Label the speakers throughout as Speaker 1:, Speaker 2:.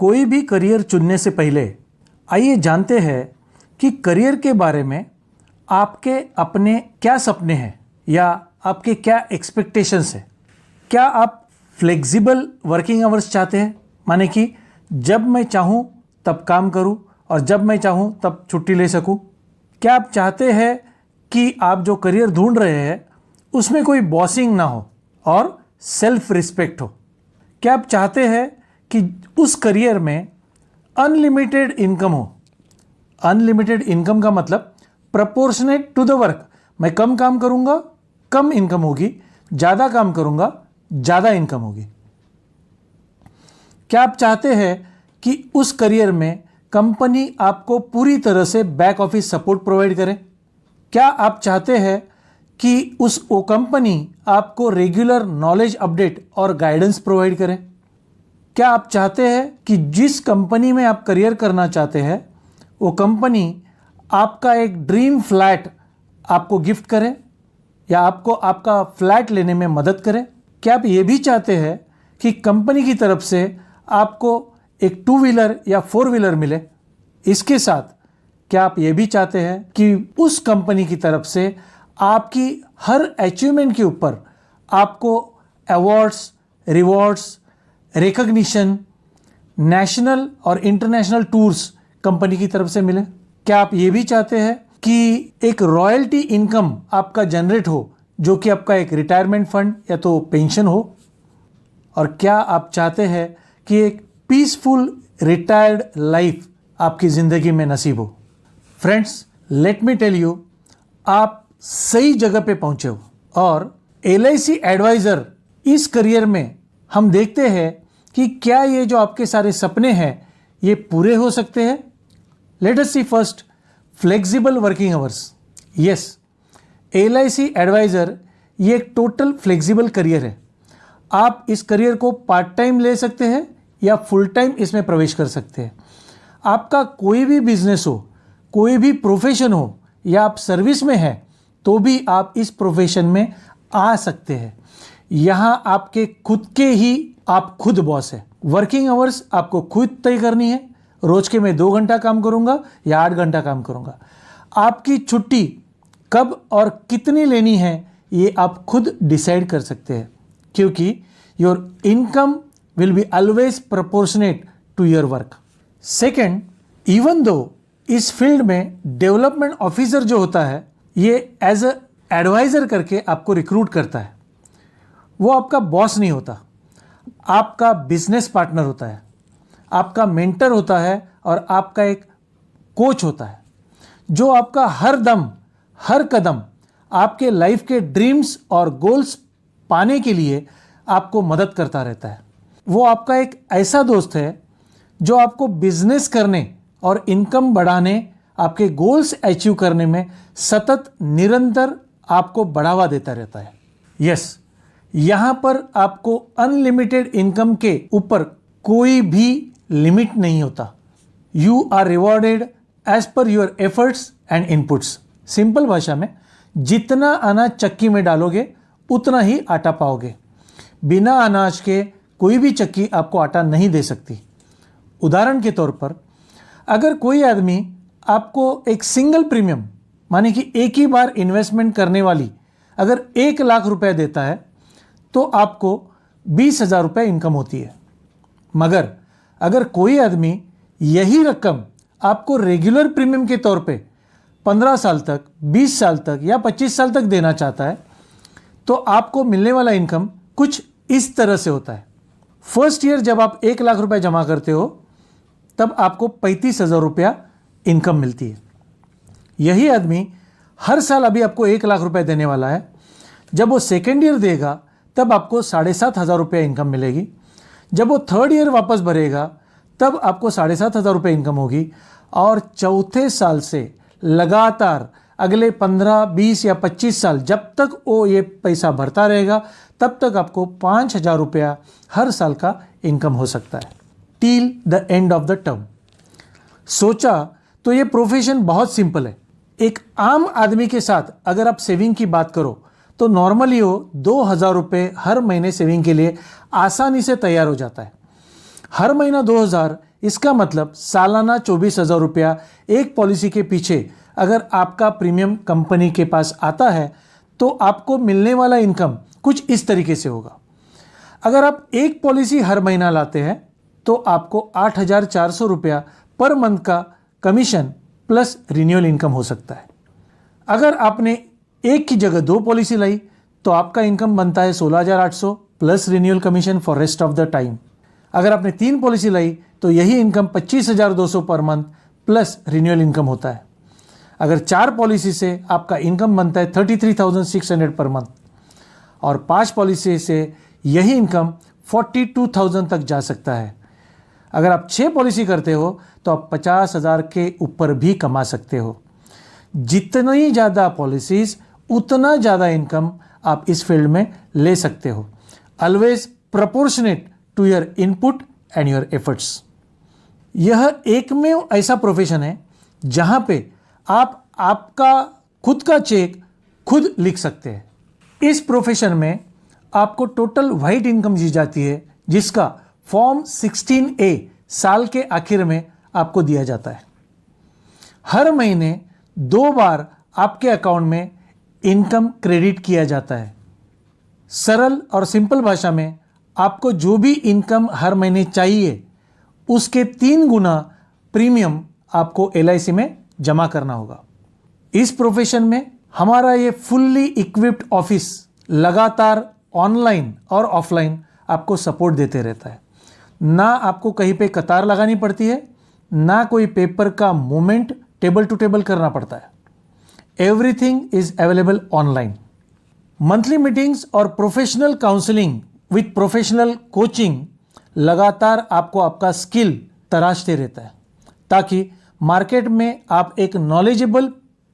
Speaker 1: कोई भी करियर चुनने से पहले आइए जानते हैं कि करियर के बारे में आपके अपने क्या सपने हैं या आपके क्या एक्सपेक्टेशंस है। क्या आप फ्लेक्सिबल वर्किंग आवर्स चाहते हैं, माने कि जब मैं चाहूँ तब काम करूँ और जब मैं चाहूँ तब छुट्टी ले सकूँ। क्या आप चाहते हैं कि आप जो करियर ढूंढ रहे हैं उसमें कोई बॉसिंग ना हो और सेल्फ रिस्पेक्ट हो। क्या आप चाहते हैं कि उस करियर में अनलिमिटेड इनकम हो। अनलिमिटेड इनकम का मतलब प्रपोर्शनेट टू द वर्क। मैं कम काम करूंगा, कम इनकम होगी, ज़्यादा काम करूंगा, ज़्यादा इनकम होगी। क्या आप चाहते हैं कि उस करियर में कंपनी आपको पूरी तरह से बैक ऑफिस सपोर्ट प्रोवाइड करे। क्या आप चाहते हैं कि वो कंपनी आपको रेगुलर नॉलेज अपडेट और गाइडेंस प्रोवाइड करे। क्या आप चाहते हैं कि जिस कंपनी में आप करियर करना चाहते हैं वो कंपनी आपका एक ड्रीम फ्लैट आपको गिफ्ट करे या आपको आपका फ्लैट लेने में मदद करे। क्या आप ये भी चाहते हैं कि कंपनी की तरफ से आपको एक 2 व्हीलर या 4 व्हीलर मिले। इसके साथ क्या आप ये भी चाहते हैं कि उस कंपनी की तरफ से आपकी हर अचीवमेंट के ऊपर आपको अवार्ड्स, रिवॉर्ड्स, रिकॉग्निशन, नेशनल और इंटरनेशनल टूर्स कंपनी की तरफ से मिले। क्या आप ये भी चाहते हैं कि एक रॉयल्टी इनकम आपका जनरेट हो जो कि आपका एक रिटायरमेंट फंड या तो पेंशन हो। और क्या आप चाहते हैं कि एक पीसफुल रिटायर्ड लाइफ आपकी ज़िंदगी में नसीब हो। Friends, let me tell you, आप सही जगह पे पहुंचे हो। और LIC एडवाइज़र इस करियर में हम देखते हैं कि क्या ये जो आपके सारे सपने हैं ये पूरे हो सकते हैं। Let us see first flexible working hours. Yes, LIC advisor ये एक टोटल फ्लेक्सिबल करियर है। आप इस करियर को पार्ट टाइम ले सकते हैं या फुल टाइम इसमें प्रवेश कर सकते हैं। आपका कोई भी बिजनेस हो, कोई भी प्रोफेशन हो या आप सर्विस में हैं तो भी आप इस प्रोफेशन में आ सकते हैं। यहाँ आपके खुद के ही आप खुद बॉस है। वर्किंग आवर्स आपको खुद तय करनी है। रोज के मैं 2 घंटा काम करूँगा या 8 घंटा काम करूँगा। आपकी छुट्टी कब और कितनी लेनी है ये आप खुद डिसाइड कर सकते हैं, क्योंकि your income will be always proportionate to your work. Second, even though this field में डेवलपमेंट ऑफिसर जो होता है ये एज अ एडवाइज़र करके आपको रिक्रूट करता है। वो आपका बॉस नहीं होता, आपका बिजनेस पार्टनर होता है, आपका मेंटर होता है और आपका एक कोच होता है जो आपका हर दम, हर कदम आपके लाइफ के ड्रीम्स और गोल्स पाने के लिए आपको मदद करता रहता है। वो आपका एक ऐसा दोस्त है जो आपको बिजनेस करने और इनकम बढ़ाने, आपके गोल्स अचीव करने में सतत निरंतर आपको बढ़ावा देता रहता है। यस, यहाँ पर आपको अनलिमिटेड इनकम के ऊपर कोई भी लिमिट नहीं होता। You are rewarded as per your efforts and inputs. Simple भाषा में, जितना अनाज चक्की में डालोगे उतना ही आटा पाओगे। बिना अनाज के कोई भी चक्की आपको आटा नहीं दे सकती। उदाहरण के तौर पर, अगर कोई आदमी आपको एक सिंगल प्रीमियम, माने कि एक ही बार इन्वेस्टमेंट करने वाली अगर 1 लाख रुपए देता है तो आपको 20,000 रुपये इनकम होती है। मगर अगर कोई आदमी यही रकम आपको रेगुलर प्रीमियम के तौर पे 15 साल तक, 20 साल तक या 25 साल तक देना चाहता है तो आपको मिलने वाला इनकम कुछ इस तरह से होता है। फर्स्ट ईयर जब आप 1 लाख रुपए जमा करते हो तब आपको 35,000 रुपया इनकम मिलती है। यही आदमी हर साल अभी आपको 1 लाख रुपए देने वाला है। जब वो सेकेंड ईयर देगा तब आपको 7,500 रुपये इनकम मिलेगी। जब वो थर्ड ईयर वापस भरेगा तब आपको 7,500 रुपये इनकम होगी। और चौथे साल से लगातार अगले 15, 20 या 25 साल जब तक वो ये पैसा भरता रहेगा तब तक आपको 5,000 रुपया हर साल का इनकम हो सकता है, till the end of the term. सोचा तो ये प्रोफेशन बहुत सिंपल है। एक आम आदमी के साथ अगर आप सेविंग की बात करो तो नॉर्मली वो 2,000 रुपये हर महीने सेविंग के लिए आसानी से तैयार हो जाता है। हर महीना 2,000 इसका मतलब सालाना 24,000 रुपया एक पॉलिसी के पीछे अगर आपका प्रीमियम कंपनी के पास आता है तो आपको मिलने वाला इनकम कुछ इस तरीके से होगा। अगर आप एक पॉलिसी हर महीना लाते हैं तो आपको 8,400 रुपया पर मंथ का कमीशन प्लस रिन्यूअल इनकम हो सकता है। अगर आपने एक की जगह 2 पॉलिसी लाई तो आपका इनकम बनता है 16,800 plus renewal commission for rest of the time. अगर आपने 3 पॉलिसी लाई तो यही income 25,200 per month plus renewal income होता है। अगर 4 पॉलिसी से आपका इनकम बनता है 33,600 पर मंथ और 5 पॉलिसी से यही इनकम 42,000 तक जा सकता है। अगर आप 6 पॉलिसी करते हो तो आप 50,000 के ऊपर भी कमा सकते हो। जितनी ज़्यादा पॉलिसीज उतना ज़्यादा इनकम आप इस फील्ड में ले सकते हो। Always proportionate to your input and your efforts. यह एकमेव ऐसा प्रोफेशन है जहां पे आप आपका खुद का चेक खुद लिख सकते हैं। इस प्रोफेशन में आपको टोटल वाइट इनकम दी जाती है जिसका फॉर्म 16A साल के आखिर में आपको दिया जाता है। हर महीने 2 बार आपके अकाउंट में इनकम क्रेडिट किया जाता है। सरल और सिंपल भाषा में आपको जो भी इनकम हर महीने चाहिए उसके 3 गुना प्रीमियम आपको LIC में जमा करना होगा। इस प्रोफेशन में हमारा ये फुल्ली इक्विप्ड ऑफिस लगातार ऑनलाइन और ऑफलाइन आपको सपोर्ट देते रहता है। ना आपको कहीं पे कतार लगानी पड़ती है, ना कोई पेपर का मूवमेंट टेबल टू टेबल करना पड़ता है। Everything is available online. Monthly meetings और professional counselling with professional coaching लगातार आपको आपका स्किल तराशते रहता है ताकि मार्केट में आप एक नॉलेजेबल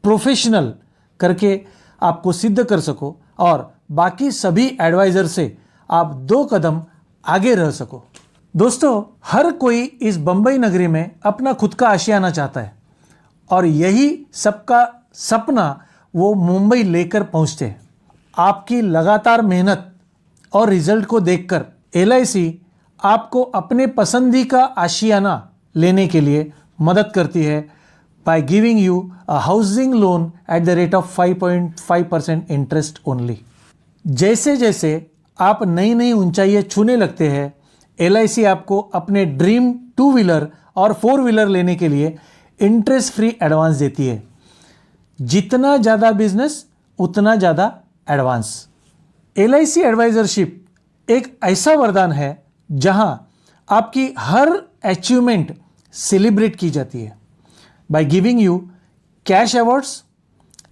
Speaker 1: प्रोफेशनल करके आपको सिद्ध कर सको और बाकी सभी एडवाइजर से आप 2 कदम आगे रह सको। दोस्तों, हर कोई इस बंबई नगरी में अपना खुद का आशियाना चाहता है और यही सबका सपना वो मुंबई लेकर पहुंचते हैं। आपकी लगातार मेहनत और रिजल्ट को देखकर LIC आपको अपने पसंदीदा आशियाना लेने के लिए मदद करती है by giving you a housing loan at the rate of 5.5% interest only। जैसे जैसे आप नई नई ऊंचाइयां छूने लगते हैं LIC आपको अपने ड्रीम 2 व्हीलर और 4 व्हीलर लेने के लिए इंटरेस्ट फ्री एडवांस देती है। जितना ज़्यादा बिजनेस उतना ज़्यादा एडवांस। LIC एडवाइजरशिप एक ऐसा वरदान है जहां आपकी हर अचीवमेंट सेलिब्रेट की जाती है by giving you cash awards,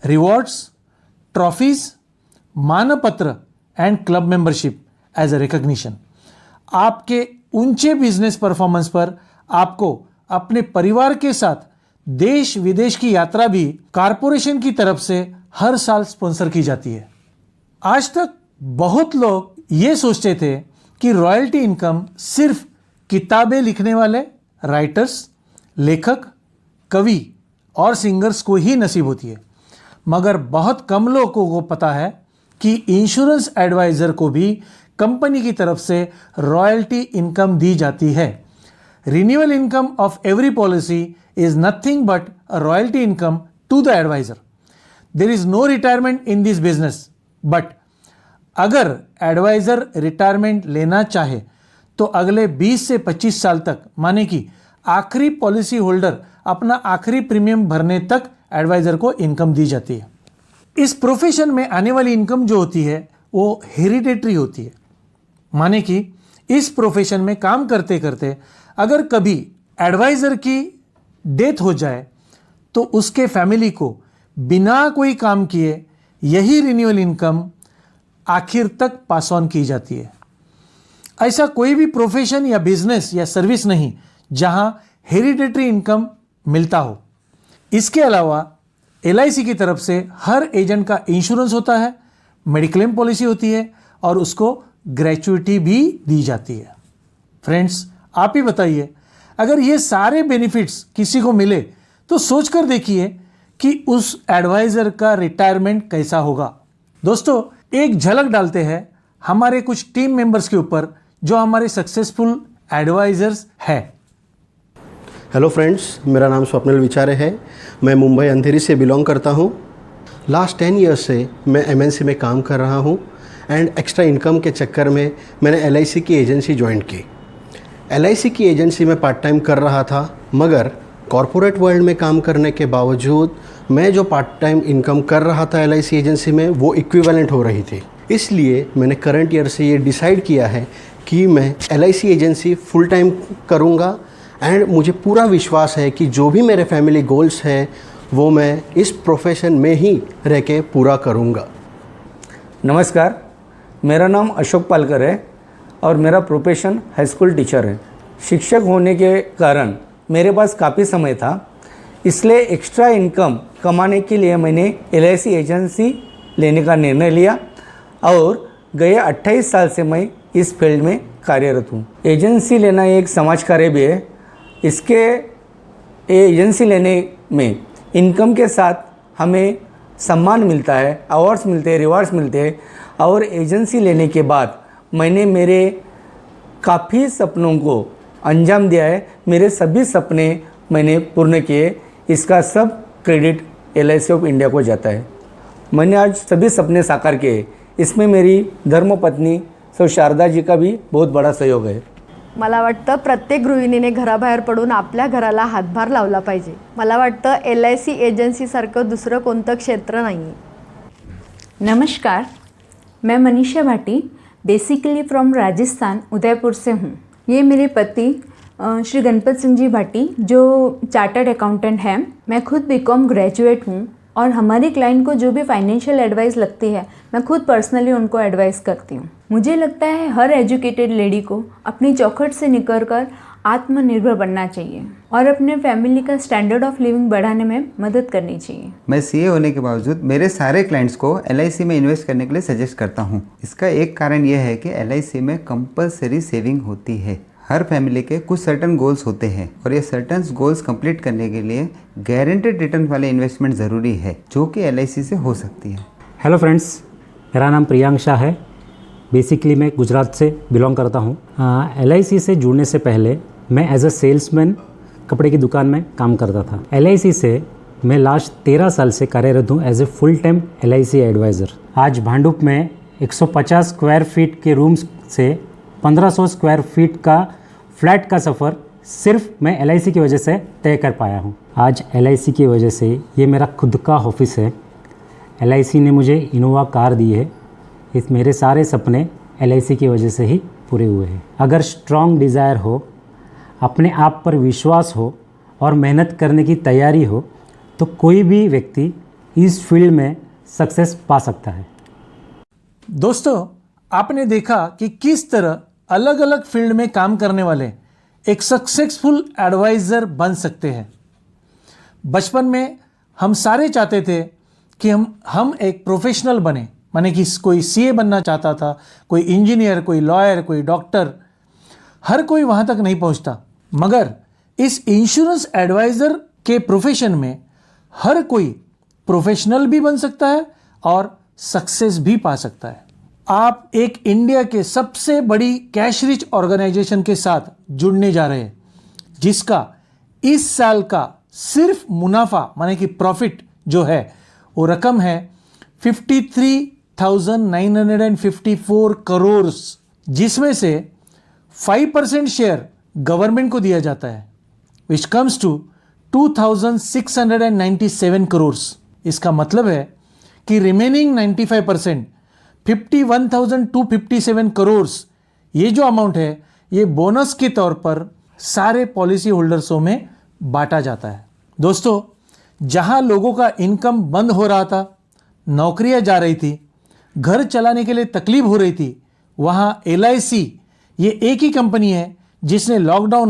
Speaker 1: rewards, trophies, मानपत्र and club membership as a recognition. आपके ऊंचे बिजनेस परफॉर्मेंस पर आपको अपने परिवार के साथ देश विदेश की यात्रा भी कारपोरेशन की तरफ से हर साल स्पॉन्सर की जाती है। आज तक बहुत लोग ये सोचते थे कि रॉयल्टी इनकम सिर्फ किताबें लिखने वाले राइटर्स, लेखक, कवि और सिंगर्स को ही नसीब होती है, मगर बहुत कम लोगों को पता है कि इंश्योरेंस एडवाइजर को भी कंपनी की तरफ से रॉयल्टी इनकम दी जाती है। Renewal income of every policy is nothing but a royalty income to the advisor. There is no retirement in this business, but अगर एडवाइजर रिटायरमेंट लेना चाहे तो अगले 20 से 25 साल तक, माने कि आखिरी पॉलिसी होल्डर अपना आखिरी प्रीमियम भरने तक एडवाइजर को इनकम दी जाती है। इस प्रोफेशन में आने वाली इनकम जो होती है वो हेरिडेटरी होती है, माने कि इस प्रोफेशन में काम करते करते अगर कभी एडवाइजर की डेथ हो जाए तो उसके फैमिली को बिना कोई काम किए यही रिन्यूअल इनकम आखिर तक पास ऑन की जाती है। ऐसा कोई भी प्रोफेशन या बिजनेस या सर्विस नहीं जहां हेरिडेटरी इनकम मिलता हो। इसके अलावा LIC की तरफ से हर एजेंट का इंश्योरेंस होता है, मेडिक्लेम पॉलिसी होती है और उसको ग्रेचुइटी भी दी जाती है। फ्रेंड्स, आप ही बताइए, अगर ये सारे बेनिफिट्स किसी को मिले तो सोचकर देखिए कि उस एडवाइजर का रिटायरमेंट कैसा होगा। दोस्तों, एक झलक डालते हैं हमारे कुछ टीम मेंबर्स के ऊपर जो हमारे सक्सेसफुल एडवाइजर्स हैं।
Speaker 2: हेलो फ्रेंड्स, मेरा नाम स्वप्निल विचारे है। मैं मुंबई अंधेरी से बिलोंग करता हूँ। लास्ट 10 ईयर्स से मैं एमएनसी में काम कर रहा हूँ एंड एक्स्ट्रा इनकम के चक्कर में मैंने एलआईसी की एजेंसी ज्वाइन की। एलआईसी की एजेंसी में पार्ट टाइम कर रहा था, मगर कॉरपोरेट वर्ल्ड में काम करने के बावजूद मैं जो पार्ट टाइम इनकम कर रहा था एलआईसी एजेंसी में वो इक्विवेलेंट हो रही थी। इसलिए मैंने करंट ईयर से ये डिसाइड किया है कि मैं एलआईसी एजेंसी फुल टाइम करूँगा एंड मुझे पूरा विश्वास है कि जो भी मेरे फैमिली गोल्स हैं वो मैं इस प्रोफेशन में ही रह के पूरा करूँगा।
Speaker 3: नमस्कार, मेरा नाम अशोक पालकर है और मेरा प्रोफेशन हाई स्कूल टीचर है। शिक्षक होने के कारण मेरे पास काफ़ी समय था, इसलिए एक्स्ट्रा इनकम कमाने के लिए मैंने एलआईसी एजेंसी लेने का निर्णय लिया और गए 28 साल से मैं इस फील्ड में कार्यरत हूँ। एजेंसी लेना एक समाज कार्य भी है। इसके एजेंसी लेने में इनकम के साथ हमें सम्मान मिलता है, अवार्ड्स मिलते हैं, रिवार्ड्स मिलते हैं और एजेंसी लेने के बाद मैंने मेरे काफ़ी सपनों को अंजाम दिया है। मेरे सभी सपने मैंने पूर्ण किए। इसका सब क्रेडिट एलआईसी ऑफ इंडिया को जाता है। मैंने आज सभी सपने साकार किए। इसमें मेरी धर्मपत्नी सौ शारदा जी का भी बहुत बड़ा सहयोग है।
Speaker 4: मला वाटतं प्रत्येक गृहिणीने घराबाहेर पडून आपल्या घराला हातभार लावला पाहिजे। मला वाटतं एलआईसी एजेंसीसारखं दुसरं कोणतं क्षेत्र नाही आहे।
Speaker 5: नमस्कार, मैं मनीषा भाटी बेसिकली फ्रॉम राजस्थान उदयपुर से हूँ। ये मेरे पति श्री गणपत सिंह जी भाटी जो चार्टर्ड अकाउंटेंट हैं। मैं खुद बीकॉम ग्रेजुएट हूँ और हमारे क्लाइंट को जो भी फाइनेंशियल एडवाइस लगती है मैं खुद पर्सनली उनको एडवाइस करती हूँ। मुझे लगता है हर एजुकेटेड लेडी को अपनी चौखट से निकलकर आत्मनिर्भर बनना चाहिए और अपने फैमिली का स्टैंडर्ड ऑफ लिविंग बढ़ाने में मदद करनी चाहिए।
Speaker 6: मैं सीए होने के बावजूद मेरे सारे क्लाइंट्स को एलआईसी में इन्वेस्ट करने के लिए सजेस्ट करता हूँ। इसका एक कारण यह है कि एलआईसी में कंपलसरी सेविंग होती है। हर फैमिली के कुछ सर्टन गोल्स होते हैं और ये सर्टन गोल्स कंप्लीट करने के लिए गारंटेड रिटर्न वाले इन्वेस्टमेंट ज़रूरी है, जो कि एलआईसी से हो सकती है।
Speaker 7: हेलो फ्रेंड्स, मेरा नाम प्रियांक शाह है। बेसिकली मैं गुजरात से बिलोंग करता हूँ। एलआईसी से जुड़ने से पहले मैं एज अ सेल्समैन कपड़े की दुकान में काम करता था। एलआईसी से मैं लास्ट 13 साल से कार्यरत हूँ as a full time LIC advisor. आज भांडुप में 150 स्क्वायर फीट के रूम्स से 1500 स्क्वायर फीट का फ्लैट का सफ़र सिर्फ मैं एलआईसी की वजह से तय कर पाया हूँ। आज एलआईसी की वजह से ये मेरा खुद का ऑफिस है। एलआईसी ने मुझे इनोवा कार दी है। इस मेरे सारे सपने एलआईसी की वजह से ही पूरे हुए हैं। अगर स्ट्रॉन्ग डिज़ायर हो, अपने आप पर विश्वास हो और मेहनत करने की तैयारी हो तो कोई भी व्यक्ति इस फील्ड में सक्सेस पा सकता है।
Speaker 1: दोस्तों, आपने देखा कि किस तरह अलग अलग फील्ड में काम करने वाले एक सक्सेसफुल एडवाइज़र बन सकते हैं। बचपन में हम सारे चाहते थे कि हम एक प्रोफेशनल बने, माने कि कोई सीए बनना चाहता था, कोई इंजीनियर, कोई लॉयर, कोई डॉक्टर। हर कोई वहाँ तक नहीं पहुँचता, मगर इस इंश्योरेंस एडवाइज़र के प्रोफेशन में हर कोई प्रोफेशनल भी बन सकता है और सक्सेस भी पा सकता है। आप एक इंडिया के सबसे बड़ी कैश रिच ऑर्गेनाइजेशन के साथ जुड़ने जा रहे हैं, जिसका इस साल का सिर्फ मुनाफा माने कि प्रॉफिट जो है वो रकम है 53,954 करोड़, जिसमें से 5% शेयर गवर्नमेंट को दिया जाता है, विच कम्स टू 2,697 करोड़। इसका मतलब है कि रिमेनिंग 95% 51,257 करोड़ ये जो अमाउंट है ये बोनस के तौर पर सारे पॉलिसी होल्डर्सों में बांटा जाता है। दोस्तों, जहां लोगों का इनकम बंद हो रहा था, नौकरियां जा रही थी, घर चलाने के लिए तकलीफ हो रही थी, वहां एलआईसी ये एक ही कंपनी है जिसने लॉकडाउन